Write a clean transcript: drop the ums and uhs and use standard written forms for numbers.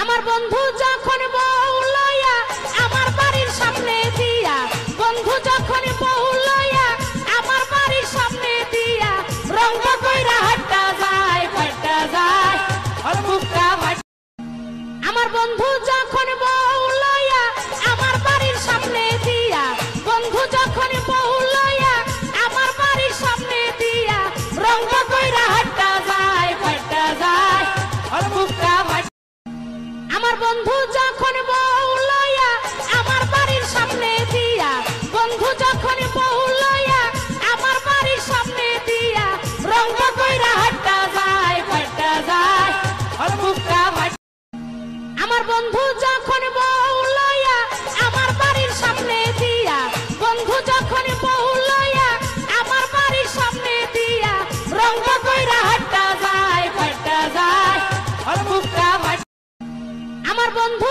আমার বন্ধু যখন বউ লইয়া আমার বাড়ির সামনে দিয়া, বন্ধু যখন বউ লইয়া আমার বাড়ির সামনে দিয়া, রঙ কইরা হাঁটা যায় ফাটা যায় আর বুকটা ফাটা। আমার বন্ধু যখন বউ লইয়া আমার বাড়ির সামনে দিয়া, বন্ধু যখন বউ লইয়া আমার বাড়ির সামনে দিয়া, রঙ কইরা হাঁটা যায় ফাটা যায় আর বুকটা ফাটা। আমার বন্ধু যখন বউ লইয়া আমার বাড়ির সামনে দিয়া, বন্ধু যখন বউ লইয়া আমার বাড়ির সামনে দিয়া, রঙ কইরা হাঁটা যায় ফাটা যায় আর বুকটা ফাটা। আমার বন্ধু যখন বউ লইয়া আমার বাড়ির সামনে দিয়া, বন্ধু যখন বউ লইয়া আমার বাড়ির সামনে দিয়া, রঙ কইরা হাঁটা যায় ফাটা যায় আর বুকটা ফাটা। আমার বন্ধু